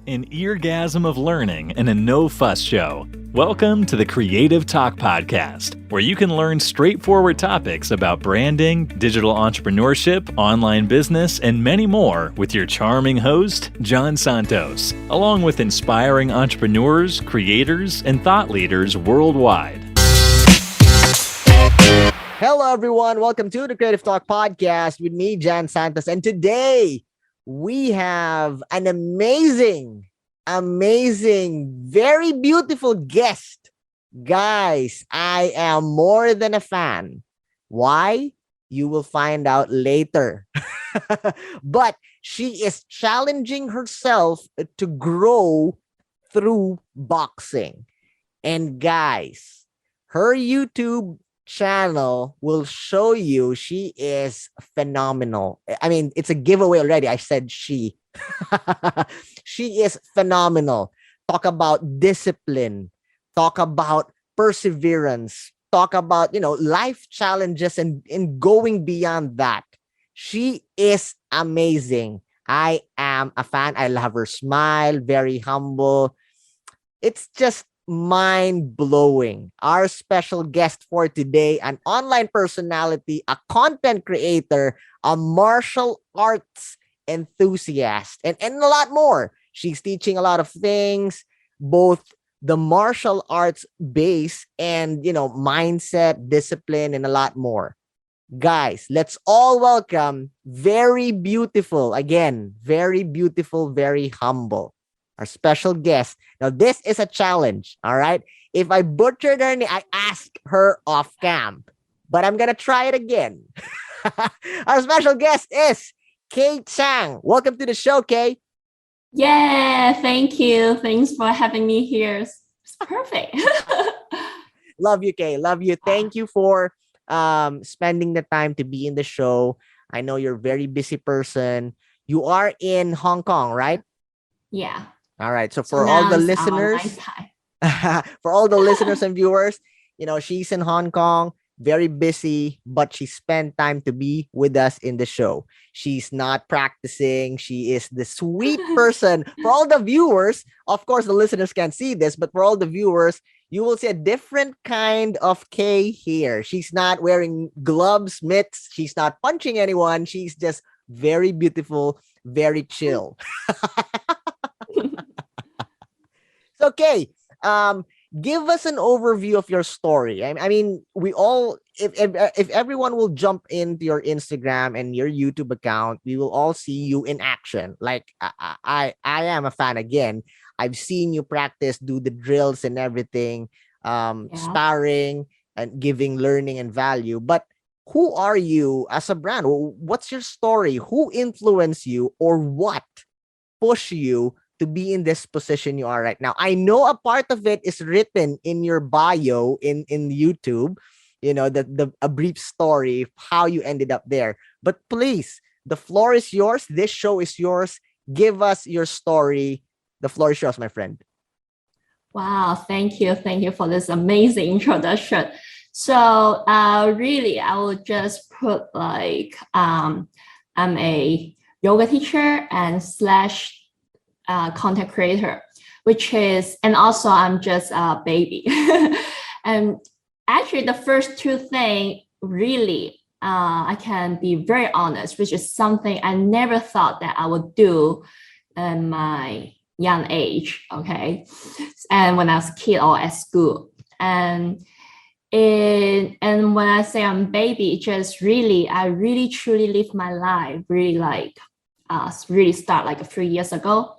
An eargasm of learning and a no-fuss show. Welcome to the Creative Talk Podcast, where you can learn straightforward topics about branding, digital entrepreneurship, online business, and many more with your charming host, John Santos, along with inspiring entrepreneurs, creators, and thought leaders worldwide. Hello, everyone. Welcome to the Creative Talk Podcast with me, John Santos. And today, we have an amazing, very beautiful guest. Guys, I am more than a fan. Why? You will find out later. But she is challenging herself to grow through boxing. And guys, her YouTube channel will show you she is phenomenal. I mean, it's a giveaway already. I said she. She is phenomenal. Talk about discipline. Talk about perseverance. Talk about, life challenges and going beyond that. She is amazing. I am a fan. I love her smile. Very humble. It's just mind-blowing. Our special guest for today, an online personality, a content creator, a martial arts enthusiast, and a lot more. She's teaching a lot of things, both the martial arts base and, mindset, discipline, and a lot more. Guys, let's all welcome very beautiful, again, very beautiful, very humble, our special guest. Now, this is a challenge, all right? If I butchered her name, I asked her off cam, but I'm going to try it again. Our special guest is Tsang. Welcome to the show, Kay. Yeah, thank you. Thanks for having me here. It's perfect. Love you, Kay. Love you. Thank you for spending the time to be in the show. I know you're a very busy person. You are in Hong Kong, right? Yeah. All right. So for all the listeners, for all the listeners and viewers, she's in Hong Kong, very busy, but she spent time to be with us in the show. She's not practicing. She is the sweet person. For all the viewers, of course, the listeners can't see this, but for all the viewers, you will see a different kind of Kay here. She's not wearing gloves, mitts. She's not punching anyone. She's just very beautiful, very chill. Okay, give us an overview of your story. I mean, we all, if everyone will jump into your Instagram and your YouTube account, we will all see you in action. Like I am a fan again. I've seen you practice, do the drills and everything, sparring and giving learning and value. But who are you as a brand? What's your story? Who influenced you, or what pushed you to be in this position you are right now? I know a part of it is written in your bio in YouTube, a brief story of how you ended up there. But please, the floor is yours. This show is yours. Give us your story. The floor is yours, my friend. Wow, thank you. Thank you for this amazing introduction. So really, I would just put I'm a yoga teacher and / content creator, and also I'm just a baby. And actually the first two things really, I can be very honest, which is something I never thought that I would do in my young age. Okay. And when I was a kid or at school, and when I say I'm baby, just really, I really truly live my life really really start like a few years ago.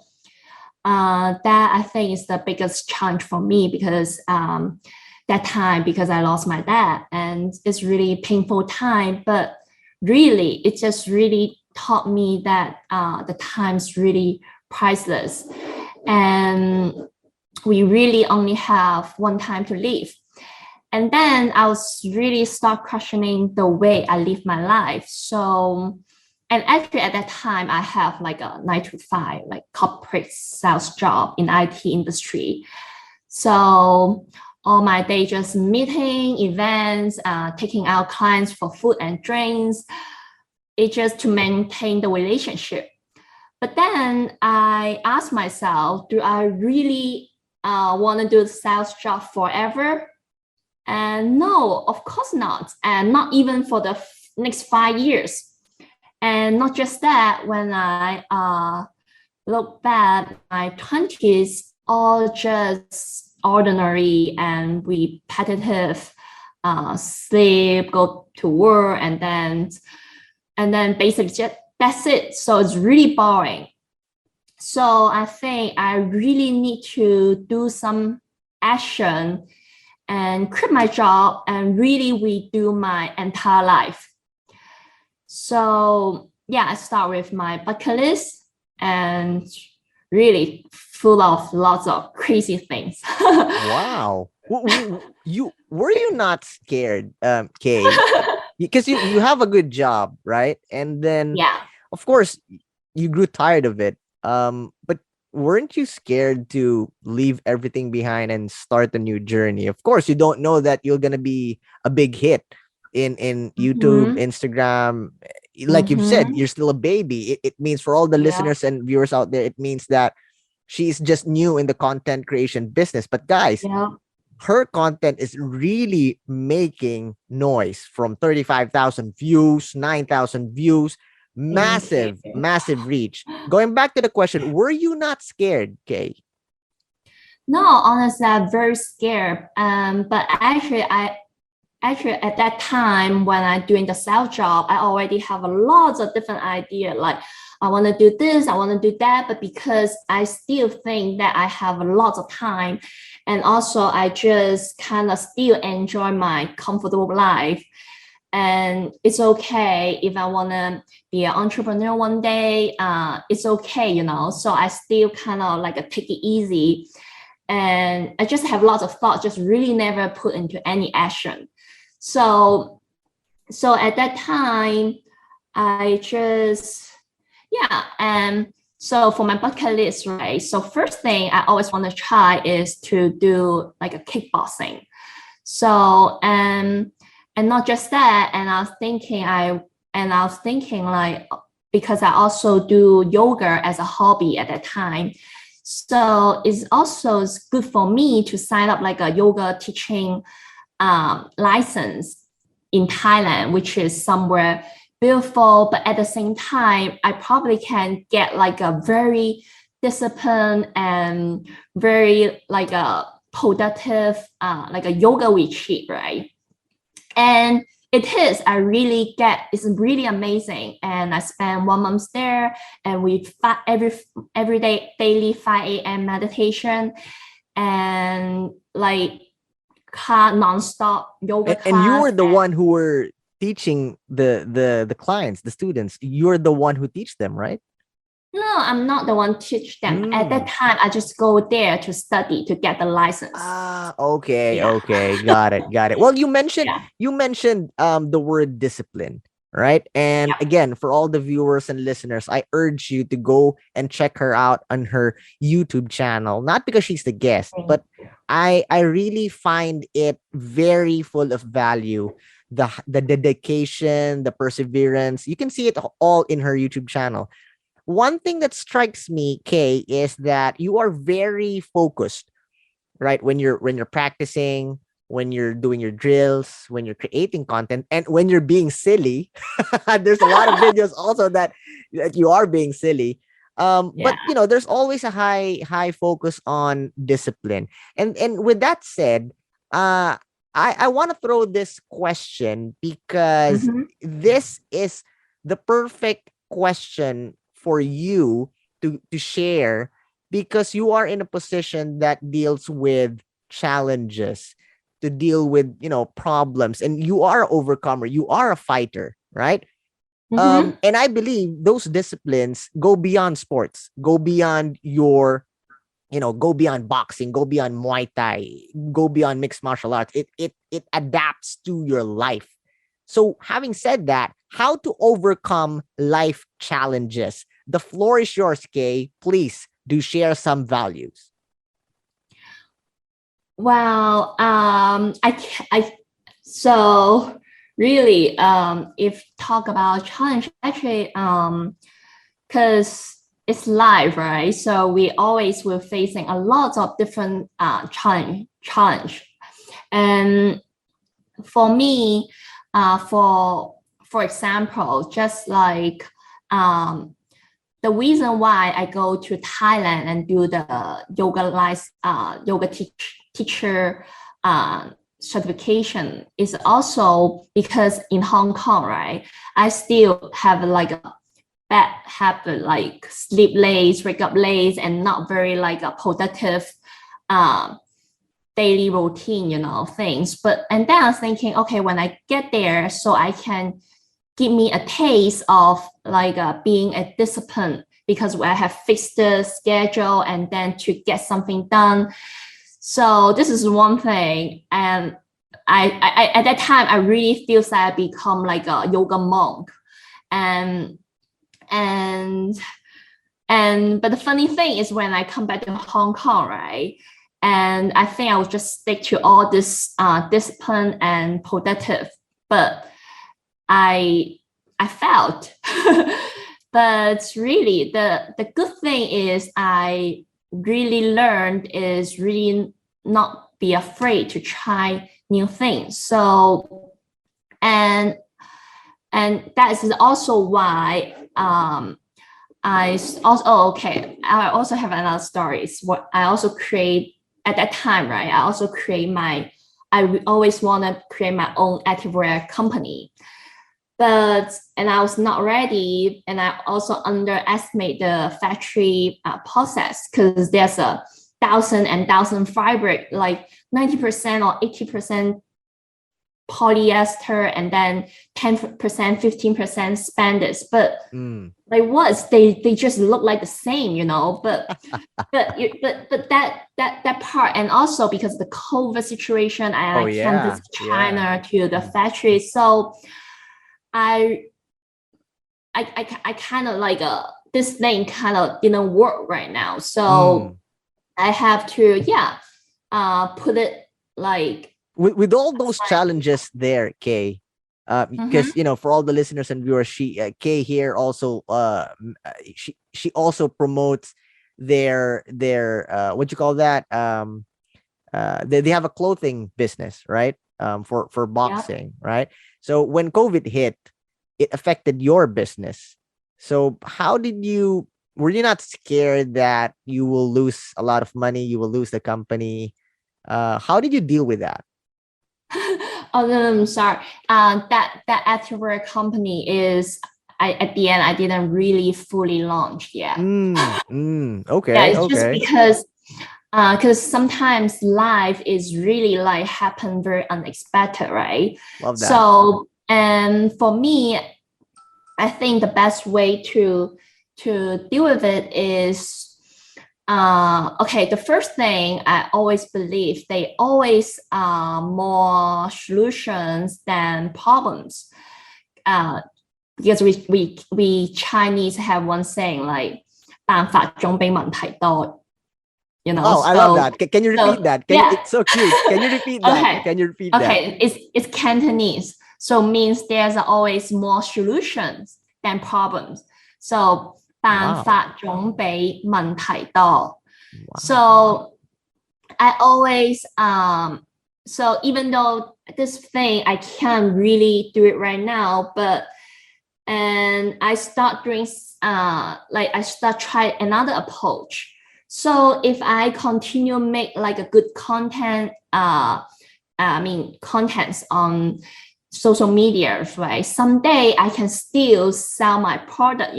That I think is the biggest challenge for me, because that time, because I lost my dad, and it's really painful time, but really it just really taught me that the time's really priceless, and we really only have one time to live. And then I was really start questioning the way I live my life. So, and actually at that time, I have like a 9-to-5, like corporate sales job in IT industry. So all my day just meeting, events, taking out clients for food and drinks. It's just to maintain the relationship. But then I asked myself, do I really want to do the sales job forever? And no, of course not. And not even for the next 5 years. And not just that, when I look back, my 20s all just ordinary and repetitive, sleep, go to work, and then basically just that's it. So it's really boring. So I think I really need to do some action and quit my job and really redo my entire life. So yeah, I start with my bucket list and really full of lots of crazy things. Wow. Were you not scared, Kay? Because you have a good job, right? And then Yeah. of course you grew tired of it. But weren't you scared to leave everything behind and start a new journey? Of course, you don't know that you're gonna be a big hit in YouTube, Instagram. Like you've said, you're still a baby. It means for all the Yeah. listeners and viewers out there, it means that she's just new in the content creation business. But guys, Yeah. her content is really making noise, from 35,000 views, 9,000 views, Thank you. massive reach. Going back to the question, were you not scared, Kay? No, honestly, I'm very scared. But actually at that time when I'm doing the sales job, I already have a lot of different ideas. Like I want to do this, I want to do that, but because I still think that I have a lot of time, and also I just kind of still enjoy my comfortable life. And it's okay if I want to be an entrepreneur one day. It's okay, So I still kind of like take it easy, and I just have lots of thoughts, just really never put into any action. So at that time, I just, yeah. And so for my bucket list, right? So first thing I always want to try is to do like a kickboxing. So, and not just that, and I was thinking like, because I also do yoga as a hobby at that time. So it's also good for me to sign up like a yoga teaching license in Thailand, which is somewhere beautiful, but at the same time, I probably can get like a very disciplined and very like a productive, like a yoga retreat, right? And I really it's really amazing. And I spent 1 month there, and we every day, daily 5 a.m. meditation, and like non-stop yoga And you class. were the one who were teaching the clients, the students. You're the one who teach them, right? No, I'm not the one teach them. At that time, I just go there to study to get the license. Okay, Yeah. okay, got it. Well, you mentioned Yeah. the word discipline, right? And Yeah. again, for all the viewers and listeners, I urge you to go and check her out on her YouTube channel. Not because she's the guest, but I really find it very full of value. The dedication, the perseverance, you can see it all in her YouTube channel. One thing that strikes me, Kay, is that you are very focused, right? When you're practicing, when you're doing your drills, when you're creating content, and when you're being silly. There's a lot of videos also that you are being silly. But there's always a high focus on discipline. And with that said, I want to throw this question because this is the perfect question for you to share, because you are in a position that deals with challenges, to deal with problems, and you are an overcomer, you are a fighter, right? And I believe those disciplines go beyond sports, go beyond go beyond boxing, go beyond Muay Thai, go beyond mixed martial arts. It adapts to your life. So having said that, how to overcome life challenges? The floor is yours, Kay. Please do share some values. Well, so really, if talk about challenge, actually, because it's live, right? So we always were facing a lot of different challenge. And for me, for example, just like the reason why I go to Thailand and do the yoga teacher certification is also because in Hong Kong, right, I still have like a bad habit, like sleep late, wake up late, and not very like a productive daily routine, things. And then I was thinking, okay, when I get there, so I can give me a taste of like being a discipline, because I have fixed the schedule and then to get something done. So this is one thing. And I at that time, I really feel that I become like a yoga monk. And but the funny thing is when I come back to Hong Kong, right? And I think I will just stick to all this discipline and productive. But I felt. But really, the good thing is I really learned is really not be afraid to try new things. So, and that is also why I also have another story. What I also create at that time, right? I also I always want to create my own activewear company. And I was not ready, and I also underestimate the factory process, because there's 1,000 fabric, like 90% or 80% polyester, and then 10%, 15% spandex. But like what? They just look like the same, But that part, and also because of the COVID situation, I can't visit China to the factory, so. I kind of like this thing kind of didn't work right now, so I have to put it like with all those challenges there, Kay. Because for all the listeners and viewers, Kay here also she also promotes their what you call that, they have a clothing business, right? For boxing, right? So when COVID hit, it affected your business. So were you not scared that you will lose a lot of money, you will lose the company? How did you deal with that? Oh, no, I'm sorry. That activewear company is, at the end, I didn't really fully launch yet. Okay. Yeah, it's just because sometimes life is really like happen very unexpected, right? Love that. So, and for me, I think the best way to deal with it is, the first thing I always believe, they always are more solutions than problems. Because we Chinese have one saying like 辦法總比問題多. I love that. Can you repeat that? It's so cute. Can you repeat that? Okay. Can you repeat that? Okay, it's Cantonese, so means there's always more solutions than problems. So 辦法總比問題多. So I always so even though this thing I can't really do it right now, and I start doing I start try another approach. So if I continue make like a good content, contents on social media, right? Someday I can still sell my product,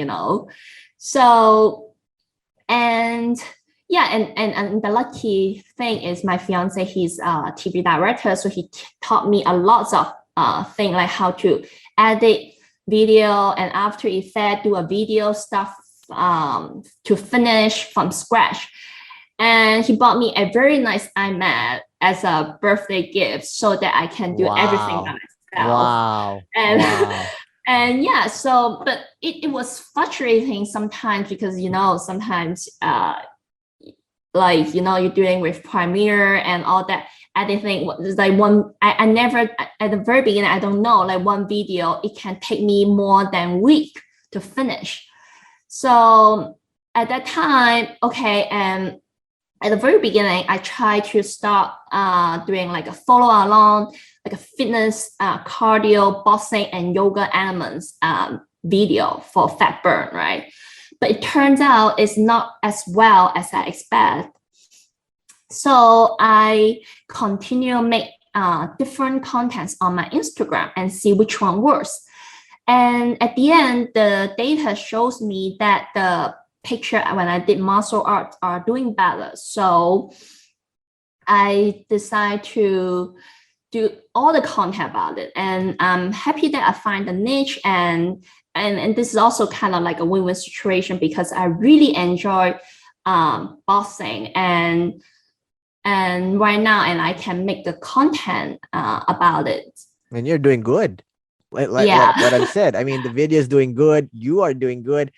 So, and the lucky thing is my fiance, he's a TV director, so he taught me a lot of things like how to edit video and After Effects, do a video stuff to finish from scratch. And he bought me a very nice iMac as a birthday gift so that I can do everything by myself. Wow. And yeah, so, but it was frustrating sometimes because, sometimes you're dealing with Premiere and all that editing. Like I never, at the very beginning, I don't know, like one video, it can take me more than a week to finish. So at that time, okay, and at the very beginning, I tried to start doing like a follow along, like a fitness, cardio, boxing, and yoga elements video for fat burn, right? But it turns out it's not as well as I expect. So I continue make different contents on my Instagram and see which one works. And at the end, the data shows me that the picture when I did martial arts are doing better. So I decide to do all the content about it. And I'm happy that I find the niche, and this is also kind of like a win-win situation because I really enjoy boxing and right now, and I can make the content about it. And you're doing good. Like Yeah. what I've said. I mean, the video is doing good. You are doing good.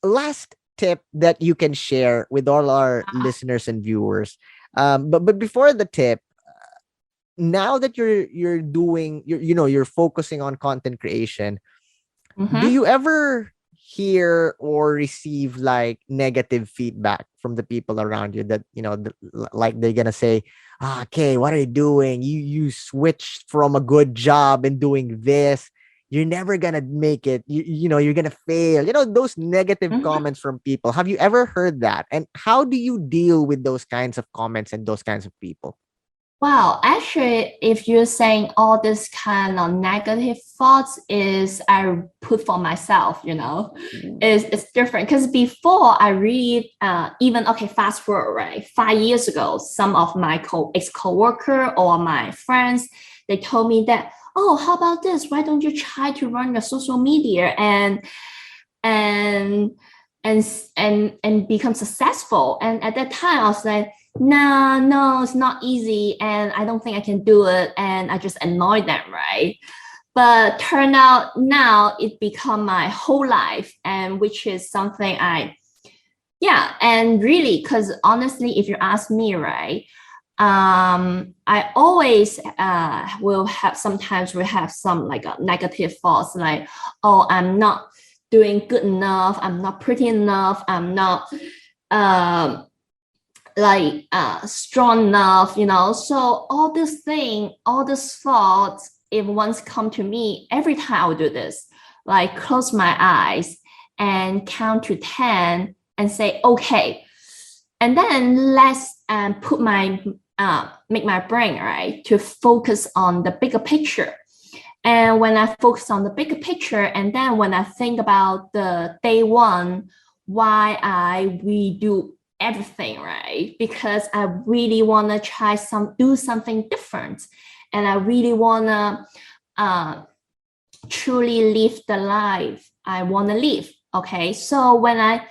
Last tip that you can share with all our listeners and viewers. But before the tip, now that you're doing, you're focusing on content creation. Do you ever hear or receive like negative feedback from the people around you that like they're gonna say, okay, what are you doing? You switched from a good job and doing this, you're never gonna make it, you're gonna fail, those negative comments from people. Have you ever heard that, and how do you deal with those kinds of comments and those kinds of people? Wow, actually, if you're saying all this kind of negative thoughts is I put for myself, it's different. Because before I read, even, okay, fast forward, right? 5 years ago, some of my ex-coworker or my friends, they told me that, oh, how about this? Why don't you try to run your social media and become successful? And at that time, I was like, no, it's not easy, and I don't think I can do it, and I just annoyed them, right? But turn out now it become my whole life, and which is something and really, because honestly, if you ask me, right, I always will have some like a negative thoughts, like, oh, I'm not doing good enough, I'm not pretty enough, I'm not strong enough, so all these thoughts, if once come to me, every time I will do this, like close my eyes and count to 10 and say, okay, and then let's put make my brain, right, to focus on the bigger picture. And when I focus on the bigger picture, and then when I think about the day one, why I redo everything, right? Because I really want to do something different, and I really want to truly live the life I want to live. Okay, so when I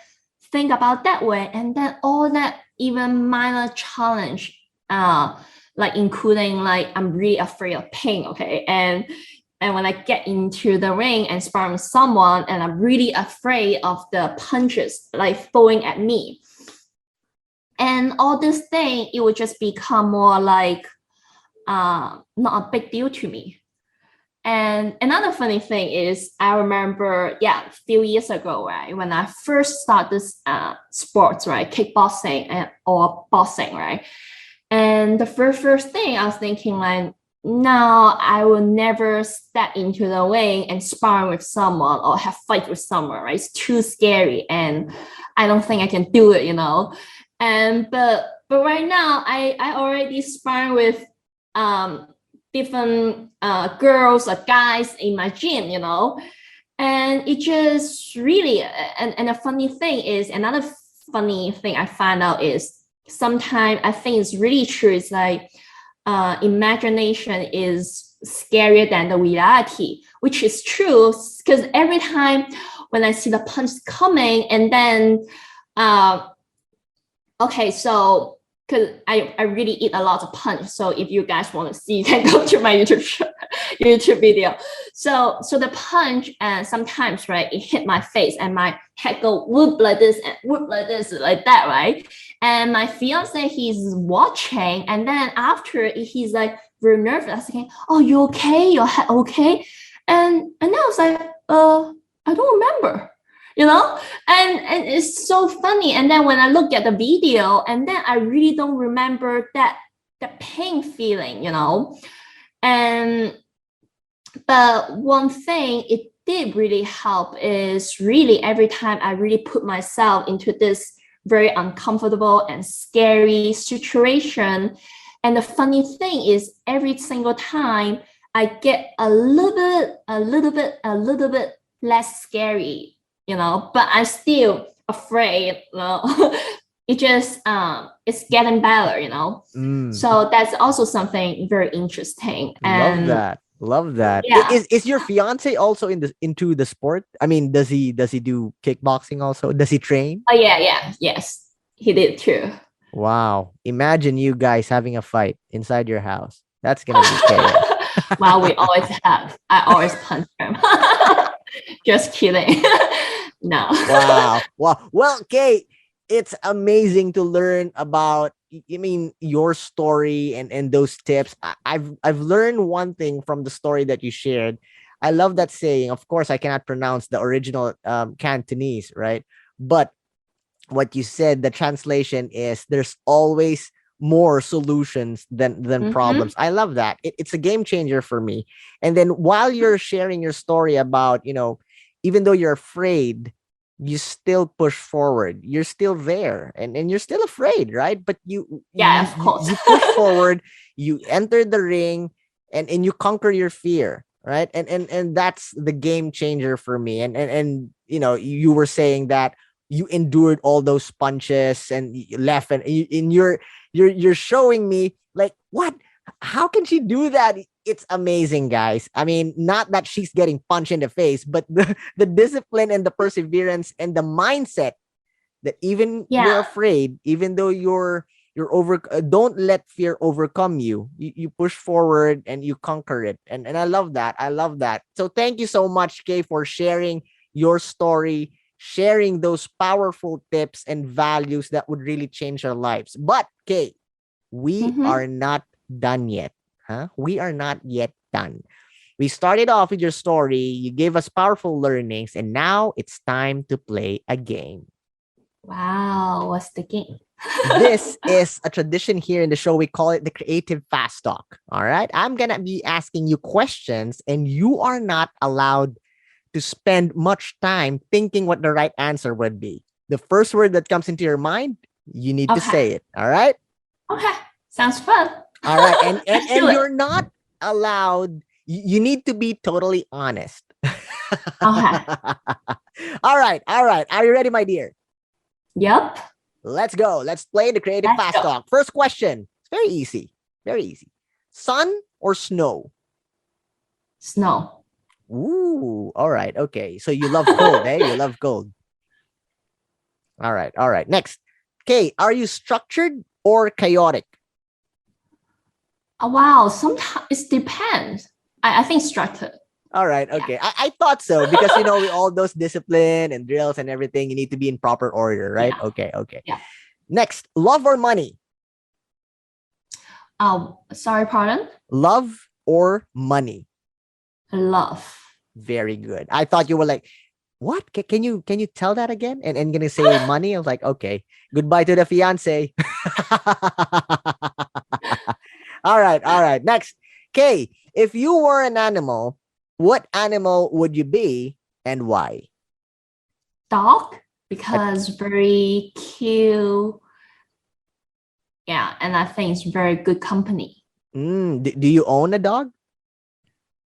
think about that way, and then all that even minor challenge, like including like I'm really afraid of pain, okay, and when I get into the ring and spar with someone, and I'm really afraid of the punches like throwing at me. And all this thing, it would just become more like not a big deal to me. And another funny thing is, I remember, a few years ago, right, when I first started this sports, right, kickboxing or boxing, right, and the first thing I was thinking, like, no, I will never step into the ring and spar with someone or have fight with someone, right? It's too scary, and I don't think I can do it, And but right now, I already spar with different girls or guys in my gym, and it just really, and the funny thing is, another funny thing I find out is, sometimes I think it's really true. It's like imagination is scarier than the reality, which is true, because every time when I see the punch coming, and then okay, so because I really eat a lot of punch, so if you guys want to see, you can go to my YouTube video. So the punch, and sometimes, right, it hit my face, and my head go whoop like this and whoop like this, like that, right? And my fiance, he's watching, and then after he's like very nervous, asking, "Oh, you okay? Your head okay?" And then I was like, I don't remember. and it's so funny. And then when I look at the video, and then I really don't remember that the pain feeling, and but one thing it did really help is really every time I really put myself into this very uncomfortable and scary situation. And the funny thing is every single time I get a little bit less scary, but I'm still afraid, it just it's getting better. So that's also something very interesting. And Love that. yeah. Is your fiance also into the sport? I mean, does he do kickboxing also? Does he train? Oh yeah, yes, he did too. Wow. Imagine you guys having a fight inside your house. That's gonna be chaos. Well, we always have. I always punch him. Just kidding. No. Wow. Well, Kate, it's amazing to learn about, your story and those tips. I've learned one thing from the story that you shared. I love that saying. Of course, I cannot pronounce the original Cantonese, right? But what you said, the translation is there's always more solutions than problems. I love that. It's a game changer for me. And then while you're sharing your story about, even though you're afraid, you still push forward. You're still there and you're still afraid, right? But of course. you push forward, you enter the ring and you conquer your fear, right? And that's the game changer for me. And you were saying that you endured all those punches and you left and you're showing me like, what, how can she do that? It's amazing, guys. I mean, not that she's getting punched in the face, but the discipline and the perseverance and the mindset that even you're afraid, even though you're over, don't let fear overcome you. You push forward and you conquer it. And I love that. So thank you so much, Kay, for sharing your story, sharing those powerful tips and values that would really change our lives. But Kay, we are not done yet. We are not yet done. We started off with your story. You gave us powerful learnings, and now it's time to play a game. Wow, what's the game? This is a tradition here in the show. We call it the Creative Fast Talk. All right. I'm going to be asking you questions, and you are not allowed to spend much time thinking what the right answer would be. The first word that comes into your mind, you need to say it. All right. Okay. Sounds fun. All right. And you're not allowed, you need to be totally honest. Okay. All right. Are you ready, my dear? Yep. Let's go. Let's play the Creative Fast Talk. First question. It's very easy. Very easy. Sun or snow? Snow. Ooh. All right. Okay. So you love cold, eh? You love cold. All right. Next. Okay. Are you structured or chaotic? Wow. Sometimes it depends. I think structured. All right. Okay. Yeah. I thought so because, with all those discipline and drills and everything, you need to be in proper order, right? Yeah. Okay. Yeah. Next, love or money? Sorry, pardon? Love or money? Love. Very good. I thought you were like, what? Can you tell that again? And gonna say money? I was like, okay. Goodbye to the fiance. All right. Next. Okay. If you were an animal, what animal would you be and why? Dog, because very cute. Yeah, and I think it's very good company. Do you own a dog?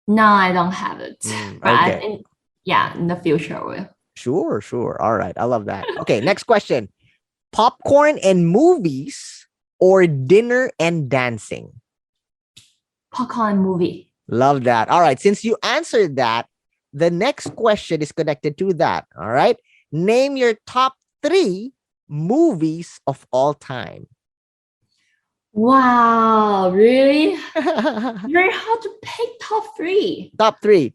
No, I don't have it. But okay. I think, in the future I will. Sure. All right. I love that. Okay, next question. Popcorn and movies or dinner and dancing? Popcorn movie. Love that. All right. Since you answered that, the next question is connected to that. All right. Name your top 3 movies of all time. Wow, really? Very hard to pick top 3. Top three.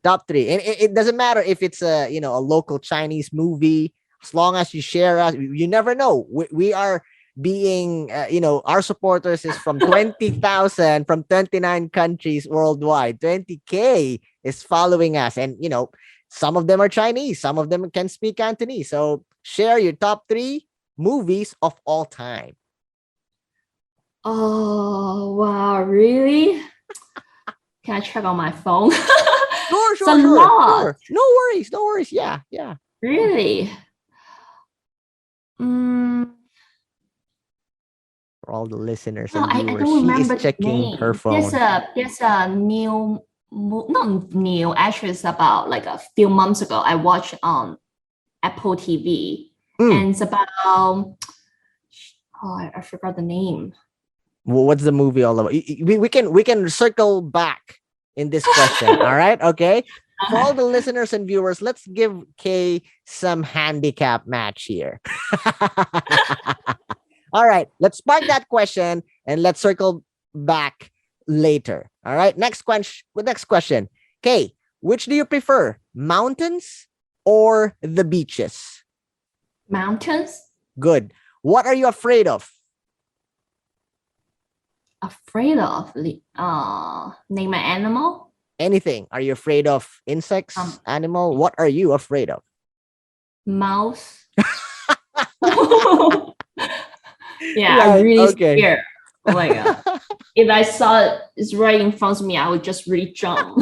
And it doesn't matter if it's a local Chinese movie, as long as you share us. You never know. We are being, our supporters is from 20,000 from 29 countries worldwide. 20K is following us. And, Some of them are Chinese. Some of them can speak Cantonese. So share your top 3 movies of all time. Oh, wow, really? Can I check on my phone? Sure, It's a lot. No worries. Yeah. Really? Mm, For all the listeners no, and I viewers, don't she is remember the checking her name. phone. There's a not new, actually it's about like a few months ago. I watched on Apple TV and it's about I forgot the name. Well, what's the movie all about? We can circle back in this question. All right. Okay. For all the listeners and viewers, let's give Kay some handicap match here. All right. Let's spark that question and let's circle back later. All right. Next question. Kay, which do you prefer? Mountains or the beaches? Mountains? Good. What are you afraid of? Afraid of? Name an animal? Anything. Are you afraid of insects, animal? What are you afraid of? Mouse. Yeah, I'm really scared. Oh my god. If I saw it's right in front of me, I would just really jump.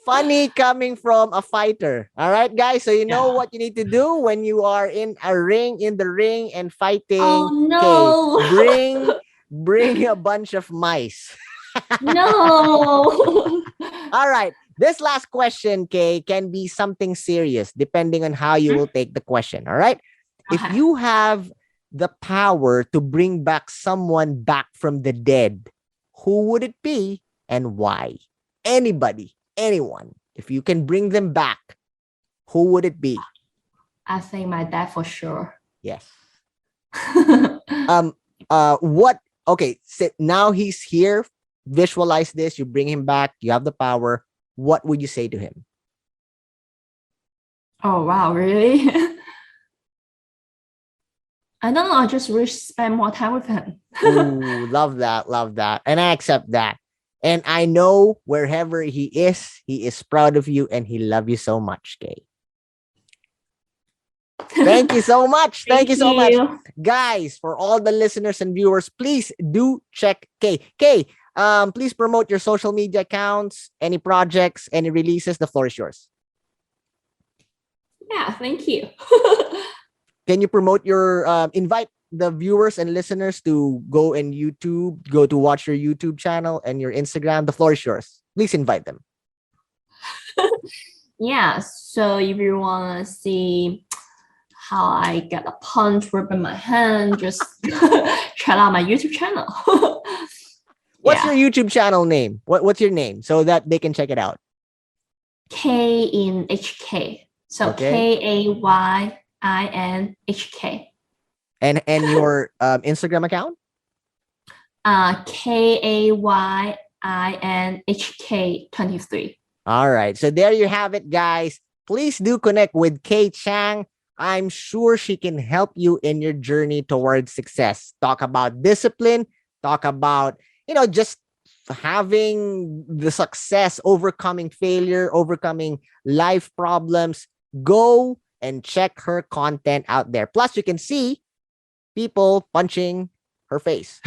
Funny coming from a fighter. All right, guys. So you know what you need to do when you are in the ring and fighting. Oh no. Okay, bring a bunch of mice. No. All right. This last question, Kay, can be something serious depending on how you will take the question. All right. If you have the power to bring back someone back from the dead, who would it be and why? Anybody, anyone. If you can bring them back, who would it be? I think my dad for sure. Yes. What? Okay. So now he's here. Visualize this. You bring him back. You have the power. What would you say to him? Oh, wow. Really? I don't know. I just wish spend more time with him. Ooh, love that. And I accept that. And I know wherever he is proud of you and he loves you so much, Kay. Thank you so much. Thank you so much. Guys, for all the listeners and viewers, please do check Kay. Kay, please promote your social media accounts, any projects, any releases. The floor is yours. Yeah, thank you. Can you promote your invite the viewers and listeners to go to watch your YouTube channel and your Instagram? The floor is yours. Please invite them. Yeah, so if you want to see how I get a punch whip in my hand, just check out my YouTube channel. What's your YouTube channel name? What's your name so that they can check it out? K in HK. So KAYINHK. And your Instagram account? KAYINHK23. All right. So there you have it, guys. Please do connect with Kay Tsang. I'm sure she can help you in your journey towards success. Talk about discipline. Talk about, just having the success, overcoming failure, overcoming life problems. Go and check her content out there. Plus, you can see people punching her face.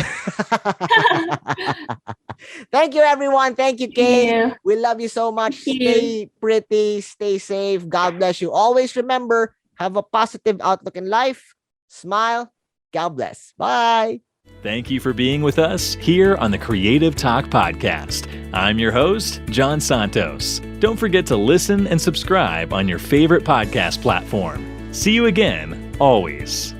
Thank you, everyone. Thank you, Kay. Yeah. We love you so much. Stay pretty. Stay safe. God bless you. Always remember, have a positive outlook in life. Smile. God bless. Bye. Thank you for being with us here on the Creative Talk Podcast. I'm your host, John Santos. Don't forget to listen and subscribe on your favorite podcast platform. See you again, always.